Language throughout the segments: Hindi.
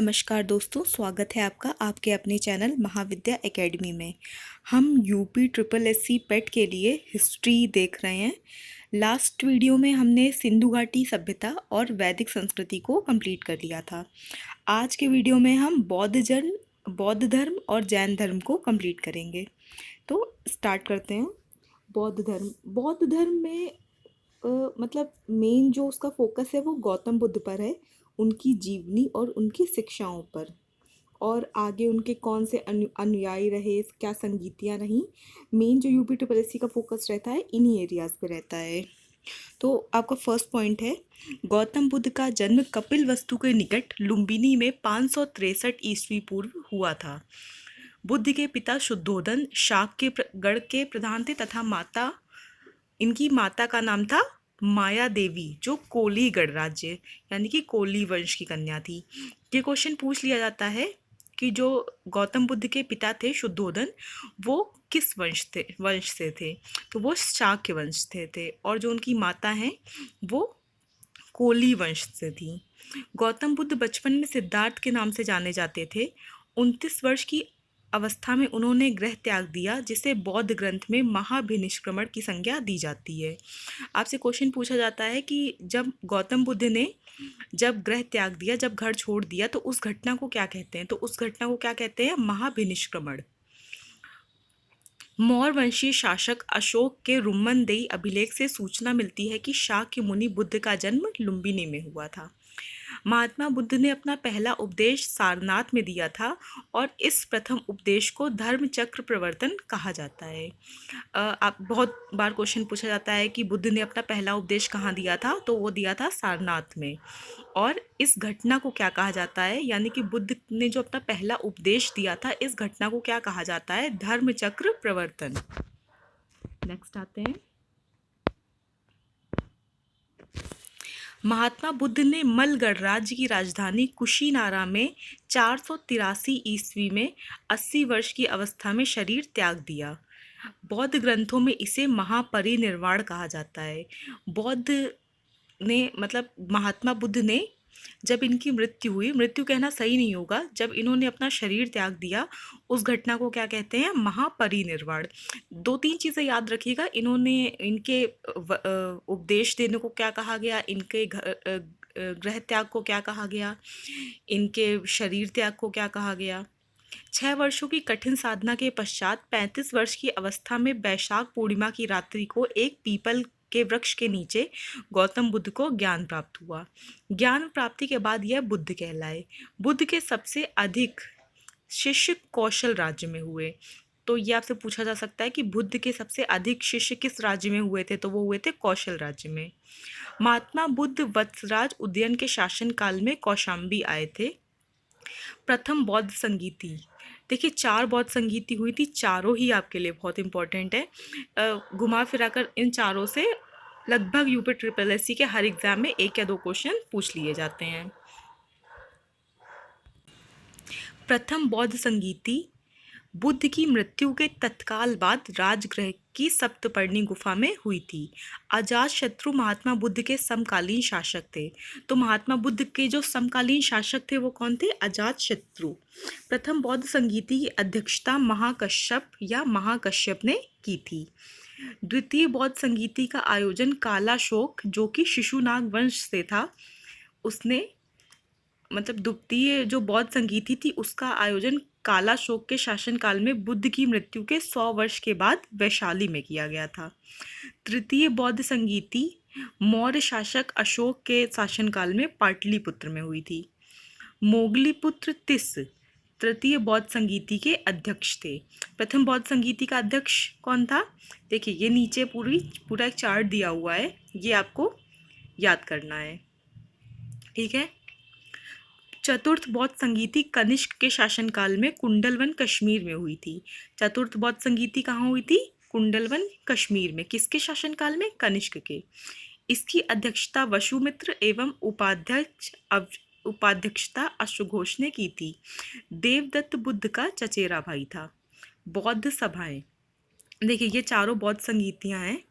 नमस्कार दोस्तों, स्वागत है आपका आपके अपने चैनल महाविद्या एकेडमी में। हम यूपी ट्रिपल एससी पेट के लिए हिस्ट्री देख रहे हैं। लास्ट वीडियो में हमने सिंधु घाटी सभ्यता और वैदिक संस्कृति को कंप्लीट कर लिया था। आज के वीडियो में हम बौद्ध धर्म और जैन धर्म को कंप्लीट करेंगे। तो स्टार्ट करते हैं। बौद्ध धर्म में मतलब मेन जो उसका फोकस है वो गौतम बुद्ध पर है, उनकी जीवनी और उनकी शिक्षाओं पर, और आगे उनके कौन से अनुयायी रहे, क्या संगीतियाँ रहीं। मेन जो यूपी ट्रिपल एससी का फोकस रहता है इन्हीं एरियाज पे रहता है। तो आपका फर्स्ट पॉइंट है, गौतम बुद्ध का जन्म कपिलवस्तु के निकट लुम्बिनी में 563 ईस्वी पूर्व हुआ था। बुद्ध के पिता शुद्धोधन शाक के गढ़ के प्रधान थे तथा इनकी माता का नाम था माया देवी, जो कोली गणराज्य यानी कि कोली वंश की कन्या थी। ये क्वेश्चन पूछ लिया जाता है कि जो गौतम बुद्ध के पिता थे शुद्धोधन, वो किस वंश से थे। तो वो शाक्य वंश से थे और जो उनकी माता हैं वो कोली वंश से थी। गौतम बुद्ध बचपन में सिद्धार्थ के नाम से जाने जाते थे। 29 वर्ष की अवस्था में उन्होंने गृह त्याग दिया, जिसे बौद्ध ग्रंथ में महाभिनिष्क्रमण की संज्ञा दी जाती है। आपसे क्वेश्चन पूछा जाता है कि जब गौतम बुद्ध ने जब गृह त्याग दिया, जब घर छोड़ दिया, तो उस घटना को क्या कहते हैं। तो उस घटना को क्या कहते हैं? महाभिनिष्क्रमण। मौर्य वंशीय शासक अशोक के रुम्मनदेही अभिलेख से सूचना मिलती है कि शाक्य मुनि बुद्ध का जन्म लुम्बिनी में हुआ था। महात्मा बुद्ध ने अपना पहला उपदेश सारनाथ में दिया था और इस प्रथम उपदेश को धर्म चक्र प्रवर्तन कहा जाता है। आप बहुत बार क्वेश्चन पूछा जाता है कि बुद्ध ने अपना पहला उपदेश कहाँ दिया था, तो वो दिया था सारनाथ में। और इस घटना को क्या कहा जाता है, यानी कि बुद्ध ने जो अपना पहला उपदेश दिया था, इस घटना को क्या कहा जाता है? धर्म चक्र प्रवर्तन। नेक्स्ट आते हैं। महात्मा बुद्ध ने मल गणराज्य की राजधानी कुशीनारा में 483 ईस्वी में 80 वर्ष की अवस्था में शरीर त्याग दिया। बौद्ध ग्रंथों में इसे महापरिनिर्वाण कहा जाता है। महात्मा बुद्ध ने जब इनकी मृत्यु हुई, मृत्यु कहना सही नहीं होगा, जब इन्होंने अपना शरीर त्याग दिया, उस घटना को क्या कहते हैं? महापरिनिर्वाण। 2-3 चीज़ें याद रखिएगा। इनके उपदेश देने को क्या कहा गया, इनके गृह त्याग को क्या कहा गया, इनके शरीर त्याग को क्या कहा गया। 6 वर्षों की कठिन साधना के पश्चात 35 वर्ष की अवस्था में वैशाख पूर्णिमा की रात्रि को एक पीपल के वृक्ष के नीचे गौतम बुद्ध को ज्ञान प्राप्त हुआ। ज्ञान प्राप्ति के बाद यह बुद्ध कहलाए। बुद्ध के सबसे अधिक शिष्य कौशल राज्य में हुए। तो ये आपसे पूछा जा सकता है कि बुद्ध के सबसे अधिक शिष्य किस राज्य में हुए थे, तो वो हुए थे कौशल राज्य में। महात्मा बुद्ध वत्सराज उदयन के शासन काल में कौशाम्बी आए थे। प्रथम बौद्ध संगीति, देखिए 4 बौद्ध संगीति हुई थी, चारों ही आपके लिए बहुत इंपॉर्टेंट है। घुमा फिराकर इन चारों से लगभग यूपी ट्रिपल एससी के हर एग्जाम में 1 या 2 क्वेश्चन पूछ लिए जाते हैं। प्रथम बौद्ध संगीति बुद्ध की मृत्यु के तत्काल बाद राजगृह की सप्तपर्णी गुफा में हुई थी। अजातशत्रु महात्मा बुद्ध के समकालीन शासक थे। तो महात्मा बुद्ध के जो समकालीन शासक थे वो कौन थे? अजातशत्रु। प्रथम बौद्ध संगीति की अध्यक्षता महाकश्यप ने की थी। द्वितीय बौद्ध संगीति का आयोजन कालाशोक, जो कि शिशुनाग वंश से था, उसने द्वितीय जो बौद्ध संगीति थी उसका आयोजन कालाशोक के शासनकाल में बुद्ध की मृत्यु के 100 वर्ष के बाद वैशाली में किया गया था। तृतीय बौद्ध संगीति मौर्य शासक अशोक के शासनकाल में पाटलिपुत्र में हुई थी। मोगलीपुत्र तिस तृतीय बौद्ध संगीति के अध्यक्ष थे। प्रथम बौद्ध संगीति का अध्यक्ष कौन था? देखिए ये नीचे पूरा एक चार्ट दिया हुआ है, ये आपको याद करना है, ठीक है। चतुर्थ बौद्ध संगीति कनिष्क के शासनकाल में कुंडलवन कश्मीर में हुई थी। चतुर्थ बौद्ध संगीति कहाँ हुई थी? कुंडलवन कश्मीर में। किसके शासनकाल में? कनिष्क के। इसकी अध्यक्षता वसुमित्र एवं उपाध्यक्षता अश्वघोष ने की थी। देवदत्त बुद्ध का चचेरा भाई था। बौद्ध सभाएं, देखिए ये चारों बौद्ध संगीतियां हैं।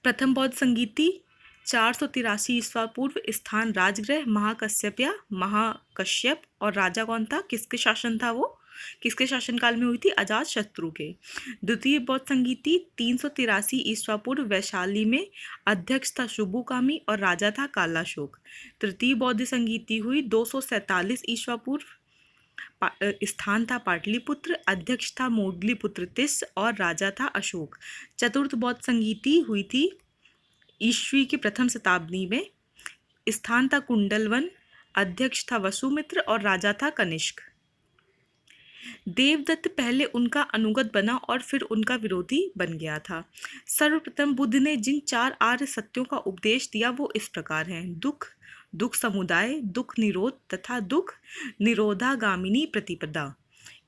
प्रथम बौद्ध संगीति 483 ईस्वा पूर्व स्थान राजगृह महाकश्यप या महाकश्यप। और राजा कौन था, किसके शासन था वो, किसके शासनकाल में हुई थी, अजात शत्रु के। द्वितीय बौद्ध संगीति 383 ईस्वा पूर्व वैशाली में, अध्यक्ष था शुभुकामी और राजा था कालाशोक। तृतीय बौद्ध संगीति हुई 247 ईस्वा पूर्व, स्थान था पाटलिपुत्र, अध्यक्ष था मोगलीपुत्र तिस और राजा था अशोक। चतुर्थ बौद्ध संगीति हुई थी ईस्वी की प्रथम शताब्दी में, स्थान था कुंडलवन, अध्यक्ष था वसुमित्र और राजा था कनिष्क। देवदत्त पहले उनका अनुगत बना और फिर उनका विरोधी बन गया था। सर्वप्रथम बुद्ध ने जिन 4 आर्य सत्यों का उपदेश दिया वो इस प्रकार हैं: दुख, दुख समुदाय, दुख निरोध तथा दुख निरोधागामिनी प्रतिपदा।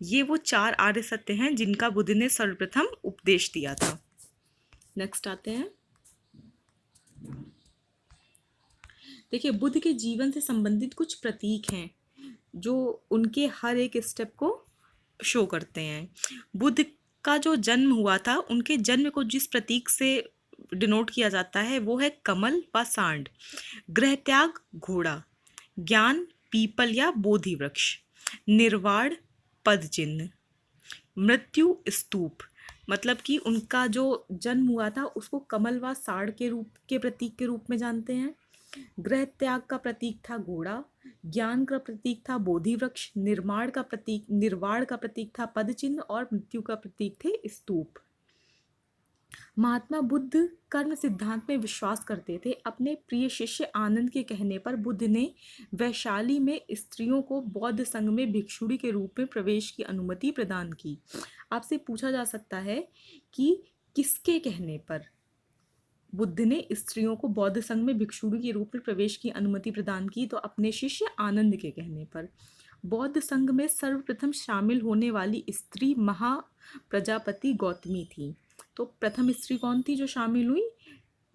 ये वो 4 आर्य सत्य हैं जिनका बुद्ध ने सर्वप्रथम उपदेश दिया था। नेक्स्ट आते हैं, देखिए बुद्ध के जीवन से संबंधित कुछ प्रतीक हैं जो उनके हर एक स्टेप को शो करते हैं। बुद्ध का जो जन्म हुआ था, उनके जन्म को जिस प्रतीक से डिनोट किया जाता है वो है कमल व सांड, गृह त्याग घोड़ा, ज्ञान पीपल या बोधि वृक्ष, निर्वाण पद चिन्ह, मृत्यु स्तूप। मतलब कि उनका जो जन्म हुआ था उसको कमल व सांड के प्रतीक के रूप में जानते हैं। गृह त्याग का प्रतीक था घोड़ा, ज्ञान का प्रतीक था बोधि वृक्ष, निर्वाण का प्रतीक था पद चिन्ह और मृत्यु का प्रतीक थे स्तूप। महात्मा बुद्ध कर्म सिद्धांत में विश्वास करते थे। अपने प्रिय शिष्य आनंद के कहने पर बुद्ध ने वैशाली में स्त्रियों को बौद्ध संघ में भिक्षुणी के रूप में प्रवेश की अनुमति प्रदान की। आपसे पूछा जा सकता है कि किसके कहने पर बुद्ध ने स्त्रियों को बौद्ध संघ में भिक्षुणी के रूप में प्रवेश की अनुमति प्रदान की, तो अपने शिष्य आनंद के कहने पर। बौद्ध संघ में सर्वप्रथम शामिल होने वाली स्त्री महाप्रजापति गौतमी थी। तो प्रथम स्त्री कौन थी जो शामिल हुई,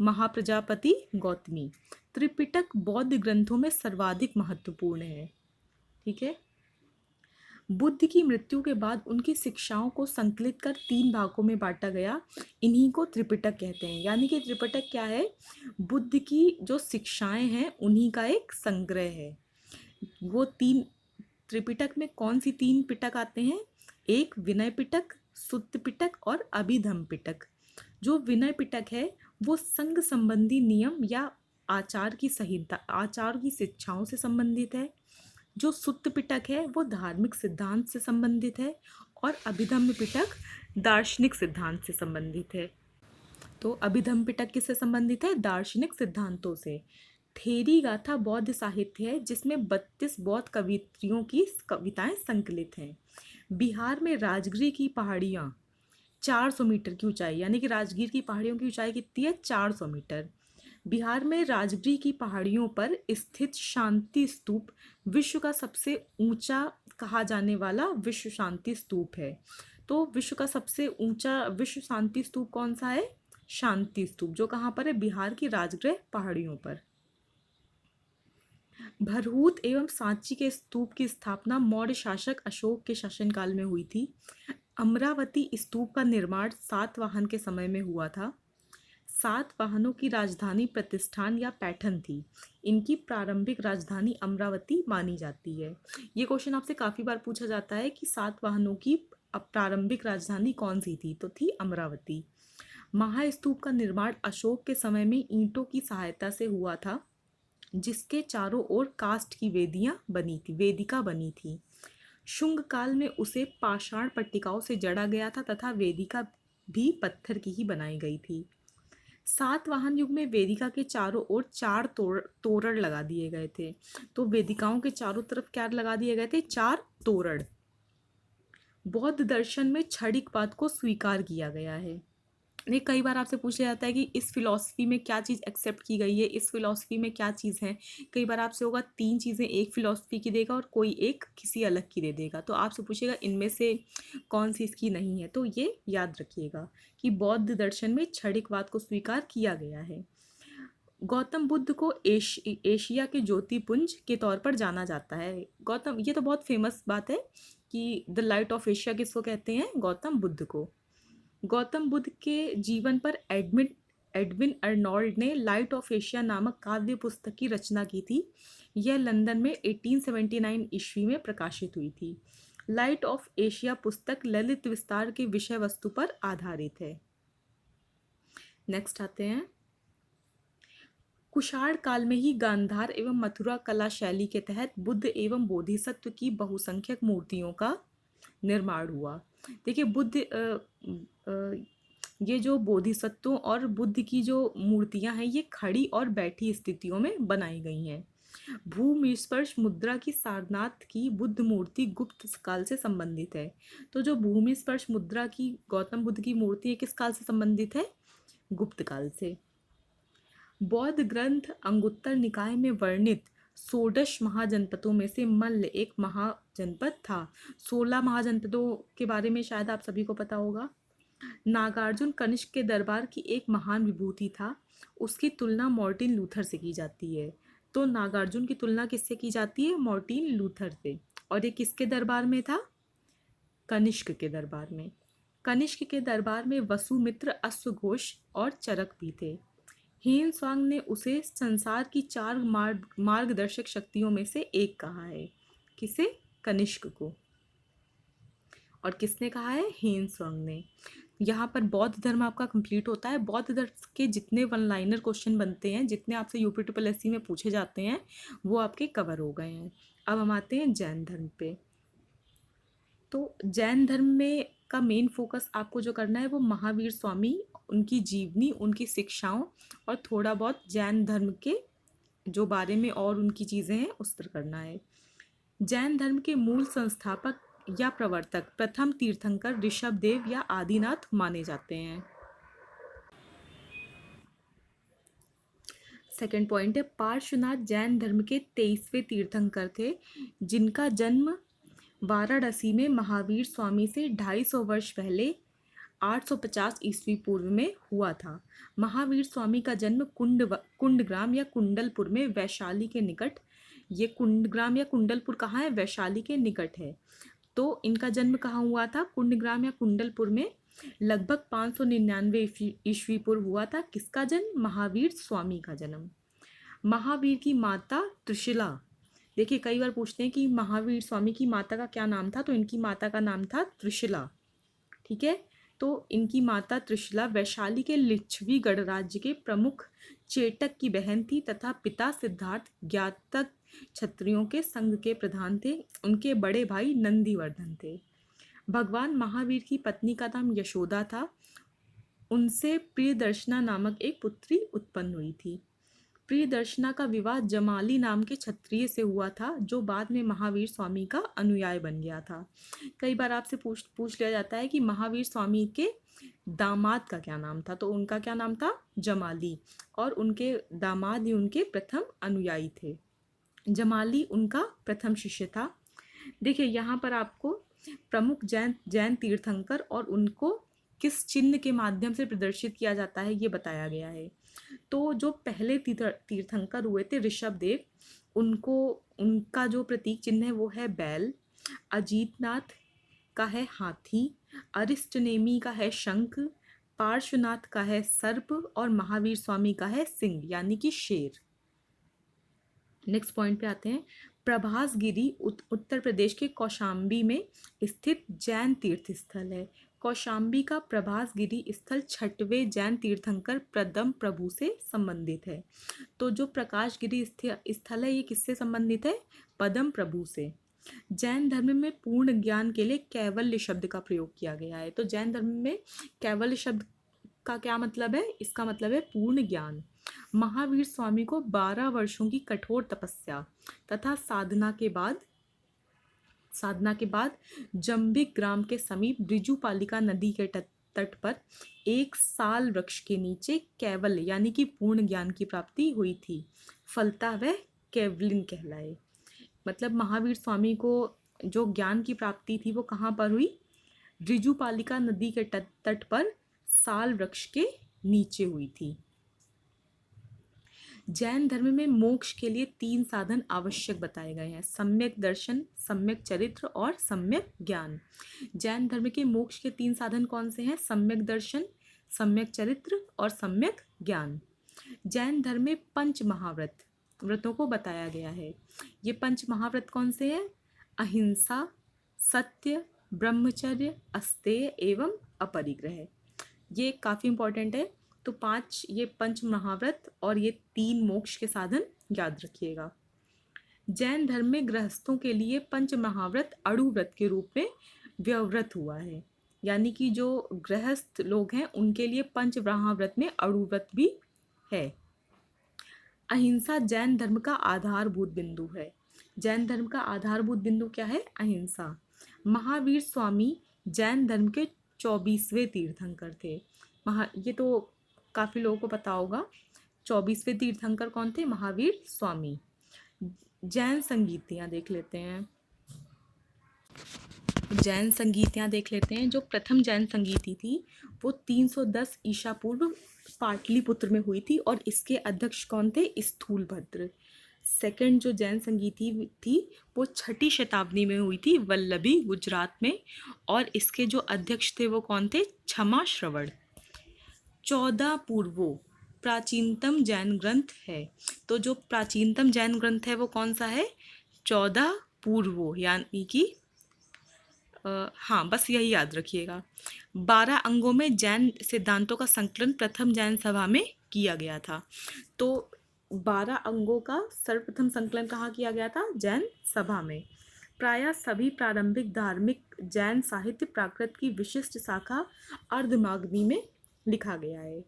महाप्रजापति गौतमी। त्रिपिटक बौद्ध ग्रंथों में सर्वाधिक महत्वपूर्ण है। ठीक है, बुद्ध की मृत्यु के बाद उनकी शिक्षाओं को संकलित कर 3 भागों में बांटा गया। इन्हीं को त्रिपिटक कहते हैं। यानी कि त्रिपिटक क्या है, बुद्ध की जो शिक्षाएं हैं उन्हीं का एक संग्रह है। वो 3 त्रिपिटक में कौन सी 3 पिटक आते हैं, एक विनय पिटक, सुत्त पिटक और अभिधम्म पिटक। जो विनय पिटक है वो संघ संबंधी नियम या आचार की संहिता, आचार की शिक्षाओं से संबंधित है। जो सुत्त पिटक है वो धार्मिक सिद्धांत से संबंधित है और अभिधम्म पिटक दार्शनिक सिद्धांत से संबंधित है। तो अभिधम्म पिटक किससे संबंधित है, दार्शनिक सिद्धांतों से। थेरी गाथा बौद्ध साहित्य है जिसमें 32 बौद्ध कवित्रियों की कविताएं संकलित हैं। बिहार में राजगिर की पहाड़ियाँ 400 मीटर की ऊंचाई, यानी कि राजगीर की पहाड़ियों की ऊंचाई कितनी है, 400 मीटर। बिहार में राजगिर की पहाड़ियों पर स्थित शांति स्तूप विश्व का सबसे ऊंचा कहा जाने वाला विश्व शांति स्तूप है। तो विश्व का सबसे ऊंचा विश्व शांति स्तूप कौन सा है, शांति स्तूप, जो कहाँ पर है, बिहार की राजगृह पहाड़ियों पर। भरहूत एवं सांची के स्तूप की स्थापना मौर्य शासक अशोक के शासनकाल में हुई थी। अमरावती स्तूप का निर्माण सातवाहन के समय में हुआ था। सातवाहनों की राजधानी प्रतिष्ठान या पैठन थी। इनकी प्रारंभिक राजधानी अमरावती मानी जाती है। ये क्वेश्चन आपसे काफ़ी बार पूछा जाता है कि सातवाहनों की प्रारंभिक राजधानी कौन सी थी, तो थी अमरावती। महास्तूप का निर्माण अशोक के समय में ईंटों की सहायता से हुआ था, जिसके चारों ओर काष्ठ की वेदिका बनी थी। शुंग काल में उसे पाषाण पट्टिकाओं से जड़ा गया था तथा वेदिका भी पत्थर की ही बनाई गई थी। सातवाहन युग में वेदिका के चारों ओर 4 तोरण लगा दिए गए थे। तो वेदिकाओं के चारों तरफ क्या लगा दिए गए थे, 4 तोरण। बौद्ध दर्शन में क्षणिकवाद को स्वीकार किया गया है। ये कई बार आपसे पूछा जाता है कि इस फिलॉसफी में क्या चीज़ एक्सेप्ट की गई है, इस फिलॉसफी में क्या चीज़ है। कई बार आपसे होगा 3 चीज़ें एक फिलॉसफी की देगा और कोई एक किसी अलग की दे देगा, तो आपसे पूछेगा इनमें से कौन सी इसकी नहीं है। तो ये याद रखिएगा कि बौद्ध दर्शन में क्षणिकवाद को स्वीकार किया गया है। गौतम बुद्ध को एशिया के ज्योतिपुंज के तौर पर जाना जाता है। गौतम, ये तो बहुत फेमस बात है कि द लाइट ऑफ एशिया किसको कहते हैं, गौतम बुद्ध को। गौतम बुद्ध के जीवन पर एडविन अर्नोल्ड ने लाइट ऑफ एशिया नामक काव्य पुस्तक की रचना की थी। यह लंदन में 1879 ईस्वी में प्रकाशित हुई थी। लाइट ऑफ एशिया पुस्तक ललित विस्तार के विषय वस्तु पर आधारित है। नेक्स्ट आते हैं, कुषाण काल में ही गांधार एवं मथुरा कला शैली के तहत बुद्ध एवं बोधिसत्व की बहुसंख्यक मूर्तियों का निर्माण हुआ। देखिए ये जो बोधिसत्वों और बुद्ध की जो मूर्तियां हैं ये खड़ी और बैठी स्थितियों में बनाई गई हैं। भूमि स्पर्श मुद्रा की सारनाथ की बुद्ध मूर्ति गुप्त काल से संबंधित है। तो जो भूमि स्पर्श मुद्रा की गौतम बुद्ध की मूर्ति है किस काल से संबंधित है? गुप्त काल से। बौद्ध ग्रंथ अंगुत्तर निकाय में वर्णित 16 महाजनपदों में से मल्ल एक महाजनपद था। 16 महाजनपदों के बारे में शायद आप सभी को पता होगा। नागार्जुन कनिष्क के दरबार की एक महान विभूति था। उसकी तुलना मार्टिन लूथर से की जाती है। तो नागार्जुन की तुलना किससे की जाती है? मार्टिन लूथर से। और ये किसके दरबार में था? कनिष्क के दरबार में। कनिष्क के दरबार में वसुमित्र, अश्वघोष और चरक भी थे। ह्वेन त्सांग ने उसे संसार की 4 मार्गदर्शक शक्तियों में से एक कहा है। किसे? कनिष्क को। और किसने कहा है? ह्वेन त्सांग ने। यहाँ पर बौद्ध धर्म आपका कंप्लीट होता है। बौद्ध धर्म के जितने वन लाइनर क्वेश्चन बनते हैं, जितने आपसे यूपी ट्रिपल एससी में पूछे जाते हैं, वो आपके कवर हो गए हैं। अब हम आते हैं जैन धर्म पे। तो जैन धर्म में का मेन फोकस आपको जो करना है वो महावीर स्वामी, उनकी जीवनी, उनकी शिक्षाओं और थोड़ा बहुत जैन धर्म के जो बारे में और उनकी चीज़ें हैं उस पर करना है। जैन धर्म के मूल संस्थापक या प्रवर्तक प्रथम तीर्थंकर ऋषभदेव या आदिनाथ माने जाते हैं। सेकंड पॉइंट है, पार्श्वनाथ जैन धर्म के 23वें तीर्थंकर थे, जिनका जन्म वाराणसी में महावीर स्वामी से 250 वर्ष पहले 850 ईस्वी पूर्व में हुआ था। महावीर स्वामी का जन्म कुंडग्राम या कुंडलपुर में वैशाली के निकट, ये कुंडग्राम या कुंडलपुर कहाँ है? वैशाली के निकट है। तो इनका जन्म कहाँ हुआ था? कुंडग्राम या कुंडलपुर में लगभग 599 ईस्वी पूर्व हुआ था। किसका जन्म? महावीर स्वामी का जन्म। महावीर की माता त्रिशिला। देखिए कई बार पूछते हैं कि महावीर स्वामी की माता का क्या नाम था, तो इनकी माता का नाम था त्रिशिला। ठीक है, तो इनकी माता त्रिशिला वैशाली के लिच्छवी गणराज्य के प्रमुख चेटक की बहन थी तथा पिता सिद्धार्थ ज्ञातक क्षत्रियों के संघ के प्रधान थे। उनके बड़े भाई नंदीवर्धन थे। भगवान महावीर की पत्नी का नाम यशोदा था। उनसे प्रियदर्शना नामक एक पुत्री उत्पन्न हुई थी। प्रियदर्शना का विवाह जमाली नाम के क्षत्रिय से हुआ था, जो बाद में महावीर स्वामी का अनुयायी बन गया था। कई बार आपसे पूछ लिया जाता है कि महावीर स्वामी के दामाद का क्या नाम था, तो उनका क्या नाम था? जमाली। और उनके दामाद ही उनके प्रथम अनुयायी थे। जमाली उनका प्रथम शिष्य था। देखिए यहाँ पर आपको प्रमुख जैन तीर्थंकर और उनको किस चिन्ह के माध्यम से प्रदर्शित किया जाता है ये बताया गया है। तो जो पहले तीर्थंकर हुए थे ऋषभदेव, उनका जो प्रतीक चिन्ह है वो है बैल। अजीतनाथ का है हाथी। अरिष्टनेमी का है शंख। पार्श्वनाथ का है सर्प और महावीर स्वामी का है सिंह यानी कि शेर। नेक्स्ट पॉइंट पे आते हैं। प्रभासगिरी उत्तर प्रदेश के कौशाम्बी में स्थित जैन तीर्थ स्थल है। कौशाम्बी का प्रभासगिरी स्थल 6वें जैन तीर्थंकर पदम प्रभु से संबंधित है। तो जो प्रकाशगिरी स्थल है ये किससे संबंधित है? पदम प्रभु से। जैन धर्म में पूर्ण ज्ञान के लिए कैवल्य शब्द का प्रयोग किया गया है। तो जैन धर्म में कैवल्य शब्द का क्या मतलब है? इसका मतलब है पूर्ण ज्ञान। महावीर स्वामी को 12 वर्षों की कठोर तपस्या तथा साधना के बाद जंबिक ग्राम के समीप ऋजुपालिका नदी के तट पर एक साल वृक्ष के नीचे कैवल्य यानी कि पूर्ण ज्ञान की प्राप्ति हुई थी। फलतः वह कैवलिन कहलाए। मतलब महावीर स्वामी को जो ज्ञान की प्राप्ति थी वो कहाँ पर हुई? ऋजुपालिका नदी के तट पर साल वृक्ष के नीचे हुई थी। जैन धर्म में मोक्ष के लिए 3 साधन आवश्यक बताए गए हैं: सम्यक दर्शन, सम्यक चरित्र और सम्यक ज्ञान। जैन धर्म के मोक्ष के 3 साधन कौन से हैं? सम्यक दर्शन, सम्यक चरित्र और सम्यक ज्ञान। जैन धर्म में पंच महाव्रत व्रतों को बताया गया है। ये पंच महाव्रत कौन से हैं? अहिंसा, सत्य, ब्रह्मचर्य, अस्तेय एवं अपरिग्रह। ये काफ़ी इंपॉर्टेंट है। तो 5 ये पंच महाव्रत और ये 3 मोक्ष के साधन याद रखिएगा। जैन धर्म में गृहस्थों के लिए पंच महाव्रत अड़ु व्रत के रूप में व्यवव्रत हुआ है। यानी कि जो गृहस्थ लोग हैं उनके लिए पंच महाव्रत में अड़ु व्रत भी है। अहिंसा जैन धर्म का आधारभूत बिंदु है। जैन धर्म का आधारभूत बिंदु क्या है? अहिंसा। महावीर स्वामी जैन धर्म के 24वें तीर्थंकर थे। ये तो काफ़ी लोगों को पता होगा। 24वें तीर्थंकर कौन थे? महावीर स्वामी। जैन संगीतियाँ देख लेते हैं। जैन संगीतियाँ देख लेते हैं। जो प्रथम जैन संगीति थी वो 310 ईसा पूर्व पाटलिपुत्र में हुई थी और इसके अध्यक्ष कौन थे? स्थूलभद्र। सेकंड जो जैन संगीति थी वो 6ठी शताब्दी में हुई थी वल्लभी, गुजरात में, और इसके जो अध्यक्ष थे वो कौन थे? क्षमा श्रवण। 14 पूर्वो प्राचीनतम जैन ग्रंथ है। तो जो प्राचीनतम जैन ग्रंथ है वो कौन सा है? 14 पूर्वो, यानी कि हाँ, बस यही याद रखिएगा। 12 अंगों में जैन सिद्धांतों का संकलन प्रथम जैन सभा में किया गया था। तो 12 अंगों का सर्वप्रथम संकलन कहाँ किया गया था? जैन सभा में। प्रायः सभी प्रारंभिक धार्मिक जैन साहित्य प्राकृत की विशिष्ट शाखा अर्धमागधी में लिखा गया है।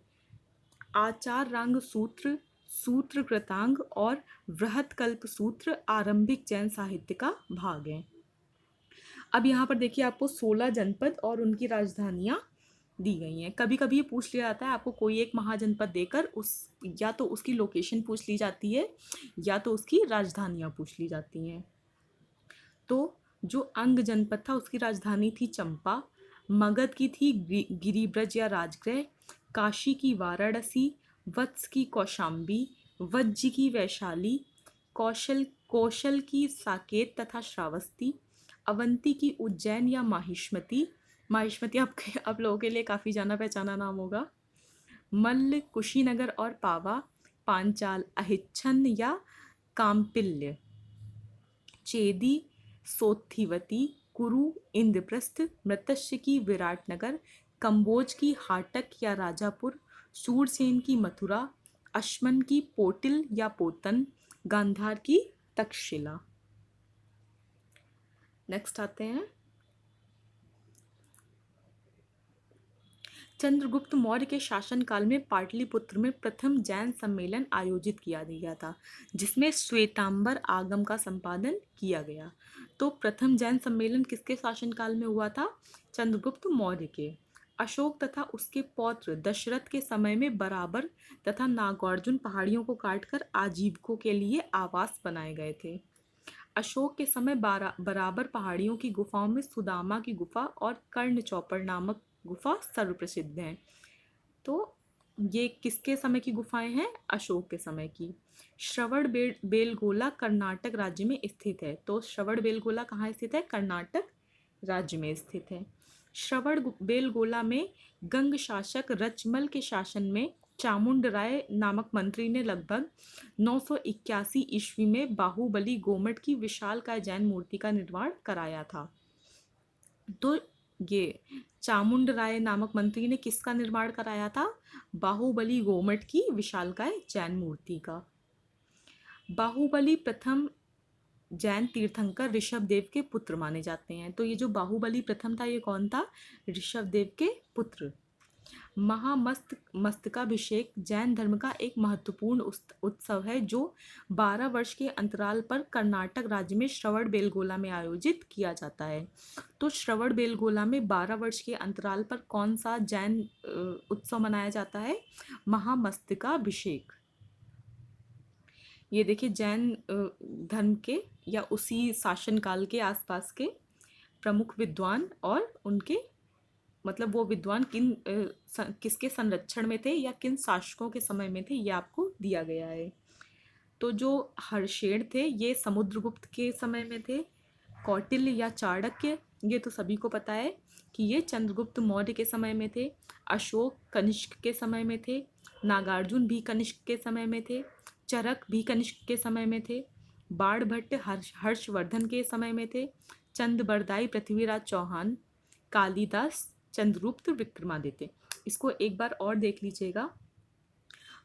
आचार रांग सूत्र, सूत्र कृतांग और वृहत कल्प सूत्र आरंभिक जैन साहित्य का भाग हैं। अब यहाँ पर देखिए आपको 16 जनपद और उनकी राजधानियाँ दी गई हैं। कभी कभी ये पूछ लिया जाता है आपको कोई एक महाजनपद देकर उस या तो उसकी लोकेशन पूछ ली जाती है या तो उसकी राजधानियाँ पूछ ली जाती हैं। तो जो अंग जनपद था उसकी राजधानी थी चंपा, मगध की थी गिरिब्रज या राजगृह, काशी की वाराणसी, वत्स की कौशाम्बी, वज्ज की वैशाली, कौशल की साकेत तथा श्रावस्ती, अवंती की उज्जैन या माहिष्मती। माहिष्मती आप लोगों के लिए काफ़ी जाना पहचाना नाम होगा। मल्ल, कुशीनगर और पावा, पांचाल, अहिच्छन या काम्पिल्य, चेदी, सोत्थिवती, कुरु, इंद्रप्रस्थ, मृतस्य की विराटनगर, कंबोज की हाटक या राजापुर, शूरसेन की मथुरा, अश्मन की पोटिल या पोतन, गांधार की तक्षशिला। नेक्स्ट आते हैं। चंद्रगुप्त मौर्य के शासनकाल में पाटलिपुत्र में प्रथम जैन सम्मेलन आयोजित किया गया था जिसमें श्वेतांबर आगम का संपादन किया गया। तो प्रथम जैन सम्मेलन किसके शासनकाल में हुआ था? चंद्रगुप्त मौर्य के। अशोक तथा उसके पौत्र दशरथ के समय में बराबर तथा नागार्जुन पहाड़ियों को काटकर आजीविकों के लिए आवास बनाए गए थे। अशोक के समय बराबर पहाड़ियों की गुफाओं में सुदामा की गुफा और कर्ण चौपड़ नामक गुफा सर्वप्रसिद्ध हैं। तो ये किसके समय की गुफाएं हैं? अशोक के समय की। श्रवण बेलगोला कर्नाटक राज्य में स्थित है। तो श्रवण बेलगोला कहाँ स्थित है? कर्नाटक राज्य में स्थित है। श्रवण बेलगोला में गंग शासक रचमल के शासन में चामुंड राय नामक मंत्री ने लगभग 981 ईस्वी में बाहुबली गोमट की विशालकाय जैन मूर्ति का निर्माण कराया था। तो ये चामुंड राय नामक मंत्री ने किसका निर्माण कराया था? बाहुबली गोमट की विशालकाय जैन मूर्ति का। बाहुबली प्रथम जैन तीर्थंकर ऋषभदेव के पुत्र माने जाते हैं। तो ये जो बाहुबली प्रथम था ये कौन था? ऋषभदेव के पुत्र। मस्तकाभिषेक जैन धर्म का एक महत्वपूर्ण उत्सव है जो 12 वर्ष के अंतराल पर कर्नाटक राज्य में श्रवण बेलगोला में आयोजित किया जाता है। तो श्रवण बेलगोला में 12 वर्ष के अंतराल पर कौन सा जैन उत्सव मनाया जाता है? महामस्तकाभिषेक। ये देखिए जैन धर्म के या उसी शासनकाल के आसपास के प्रमुख विद्वान और उनके मतलब वो विद्वान किसके संरक्षण में थे या किन शासकों के समय में थे ये आपको दिया गया है। तो जो हर्षेण थे ये समुद्रगुप्त के समय में थे। कौटिल्य या चाणक्य ये तो सभी को पता है कि ये चंद्रगुप्त मौर्य के समय में थे, अशोक कनिष्क के समय में थे, नागार्जुन भी कनिष्क के समय में थे, चरक भी कनिष्क के समय में थे, बाणभट्ट हर्षवर्धन के समय में थे, चंद्रबरदाई पृथ्वीराज चौहान, कालिदास चंद्रगुप्त विक्रमादित्य। इसको एक बार और देख लीजिएगा।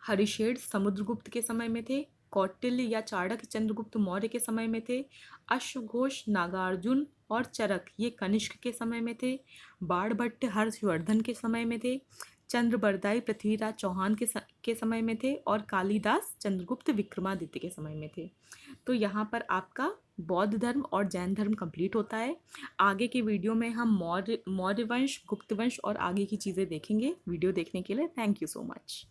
हरिशेड समुद्रगुप्त के समय में थे, कौटिल्य या चाणक्य चंद्रगुप्त मौर्य के समय में थे, अश्वघोष नागार्जुन और चरक ये कनिष्क के समय में थे, बाणभट्ट हर्षवर्धन के समय में थे, चंद्रबरदाई पृथ्वीराज चौहान के समय में थे और कालिदास चंद्रगुप्त विक्रमादित्य के समय में थे। तो यहाँ पर आपका बौद्ध धर्म और जैन धर्म कंप्लीट होता है। आगे के वीडियो में हम मौर्य वंश, गुप्त वंश और आगे की चीज़ें देखेंगे। वीडियो देखने के लिए थैंक यू सो मच।